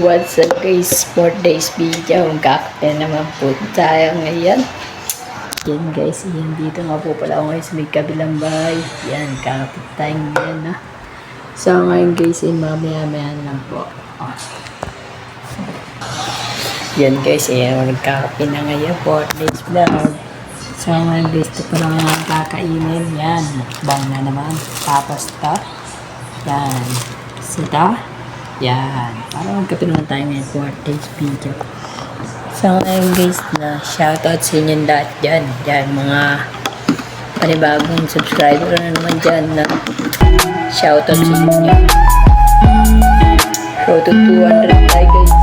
What's up guys, for today's video, magkakape naman po tayo ngayon. Yan guys, yan dito nga po pala ako ngayon sa may kabilang bahay. Yan, kakapit tayo ngayon ha. So ngayon guys, mamaya-maya lang po. Oh. Yan guys, yan, nagkakape na ngayon for today's vlog. So ngayon guys, ito pa lang ang kakainin. Yan, bang na naman. Tapos to. Yan, sita. Yan, para magkape naman tayo ngayon for today's video. So ngayon guys, na shoutout sa inyong lahat dyan. Yan, mga panibagong subscriber na naman dyan na shoutout sa inyo. So to 200 tayo guys.